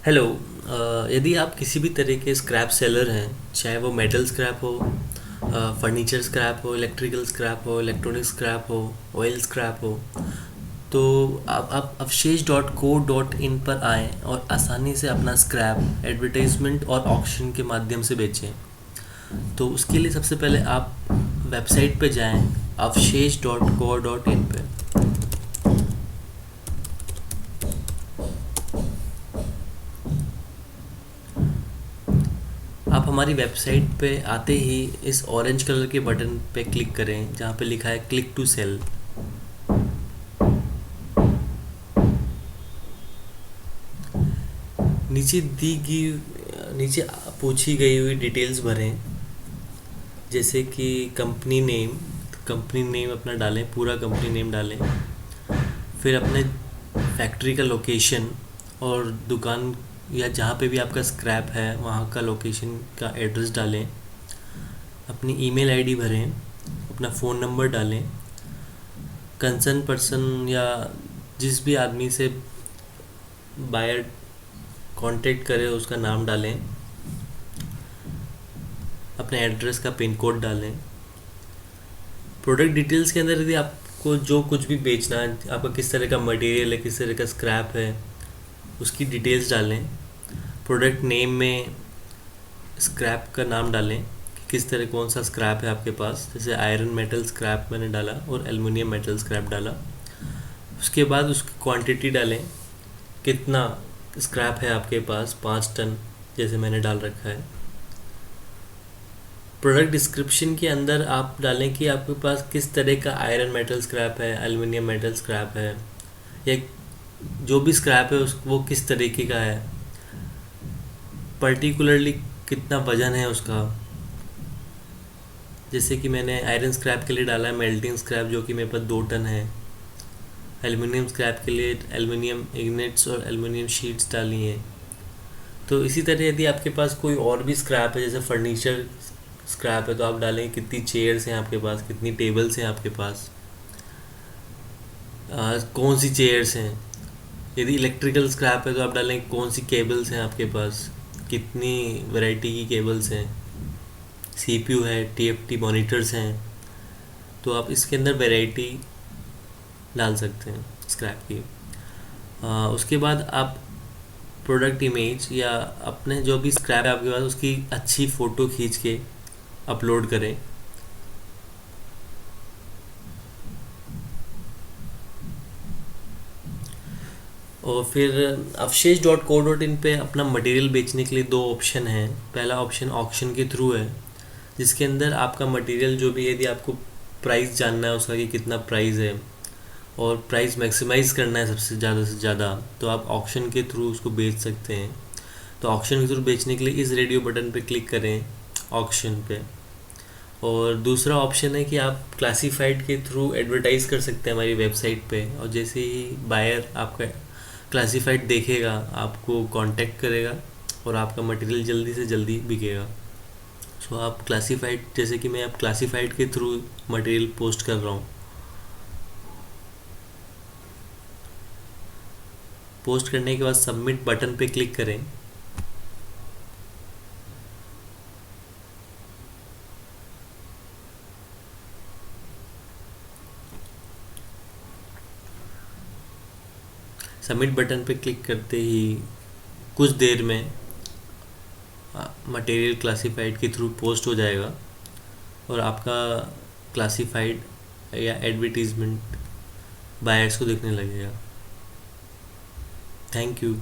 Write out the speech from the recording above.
Hello. यदि आप किसी भी तरह के स्क्रैप सेलर हैं, चाहे वो मेटल स्क्रैप हो, फर्नीचर स्क्रैप हो, इलेक्ट्रिकल स्क्रैप हो, इलेक्ट्रॉनिक स्क्रैप हो, ऑयल स्क्रैप हो, तो आप अवशेष डॉट को डॉट इन पर आएँ और आसानी से अपना स्क्रैप एडवर्टाइजमेंट और ऑक्शन के माध्यम से बेचें। तो उसके लिए सबसे पहले आप वेबसाइट पे जाएं, अवशेष डॉट को डॉट इन पे। आप हमारी वेबसाइट पे आते ही इस ऑरेंज कलर के बटन पे क्लिक करें जहाँ पे लिखा है क्लिक टू सेल। नीचे नीचे पूछी गई हुई डिटेल्स भरें, जैसे कि कंपनी नेम अपना डालें, पूरा कंपनी नेम डालें। फिर अपने फैक्ट्री का लोकेशन और दुकान या जहाँ पे भी आपका स्क्रैप है वहाँ का लोकेशन का एड्रेस डालें। अपनी ईमेल आईडी भरें, अपना फ़ोन नंबर डालें, कंसर्न पर्सन या जिस भी आदमी से बायर कांटेक्ट करे उसका नाम डालें, अपने एड्रेस का पिन कोड डालें। प्रोडक्ट डिटेल्स के अंदर यदि आपको जो कुछ भी बेचना है, आपका किस तरह का मटेरियल है, किस तरह का स्क्रैप है, उसकी डिटेल्स डालें। प्रोडक्ट नेम में स्क्रैप का नाम डालें कि किस तरह कौन सा स्क्रैप है आपके पास, जैसे आयरन मेटल स्क्रैप मैंने डाला और एल्युमिनियम मेटल स्क्रैप डाला। उसके बाद उसकी क्वांटिटी डालें, कितना स्क्रैप है आपके पास, 5 टन जैसे मैंने डाल रखा है। प्रोडक्ट डिस्क्रिप्शन के अंदर आप डालें कि आपके पास किस तरह का आयरन मेटल स्क्रैप है, एल्युमिनियम मेटल स्क्रैप है, या जो भी स्क्रैप है वो किस तरीके का है, पर्टिकुलरली कितना वजन है उसका। जैसे कि मैंने आयरन स्क्रैप के लिए डाला है मेल्टिंग स्क्रैप, जो कि मेरे पास 2 टन है। एल्युमिनियम स्क्रैप के लिए एल्युमिनियम इग्नेट्स और एल्युमिनियम शीट्स डाली हैं। तो इसी तरह यदि आपके पास कोई और भी स्क्रैप है, जैसे फर्नीचर स्क्रैप है, तो आप डालें कितनी चेयर्स हैं आपके पास, कितनी टेबल्स हैं आपके पास, कौन सी चेयर्स हैं। यदि इलेक्ट्रिकल स्क्रैप है तो आप डालें कौन सी केबल्स हैं आपके पास, कितनी वैरायटी की केबल्स हैं, सीपीयू है, टीएफटी मॉनिटर्स हैं। तो आप इसके अंदर वैरायटी डाल सकते हैं स्क्रैप की। उसके बाद आप प्रोडक्ट इमेज या अपने जो भी स्क्रैप है आपके पास उसकी अच्छी फ़ोटो खींच के अपलोड करें। और फिर अवशेष डॉट को डॉट इन पे अपना मटेरियल बेचने के लिए 2 ऑप्शन हैं। पहला ऑप्शन ऑक्शन के थ्रू है, जिसके अंदर आपका मटेरियल जो भी है, यदि आपको प्राइस जानना है उसका कि कितना प्राइस है और प्राइस मैक्सिमाइज़ करना है सबसे ज़्यादा से ज़्यादा, तो आप ऑक्शन के थ्रू उसको बेच सकते हैं। तो ऑक्शन के थ्रू बेचने के लिए इस रेडियो बटन पे क्लिक करें ऑक्शन पे। और दूसरा ऑप्शन है कि आप क्लासिफाइड के थ्रू एडवर्टाइज़ कर सकते हैं हमारी वेबसाइट पे, और जैसे ही बायर आपका क्लासिफाइड देखेगा आपको कांटेक्ट करेगा और आपका मटेरियल जल्दी से जल्दी बिकेगा। सो आप क्लासिफाइड, जैसे कि मैं अब क्लासिफाइड के थ्रू मटेरियल पोस्ट कर रहा हूँ। पोस्ट करने के बाद सबमिट बटन पे क्लिक करें। सबमिट बटन पे क्लिक करते ही कुछ देर में मटेरियल क्लासिफाइड के थ्रू पोस्ट हो जाएगा और आपका क्लासिफाइड या एडवर्टीजमेंट बायर्स को दिखने लगेगा। Thank you.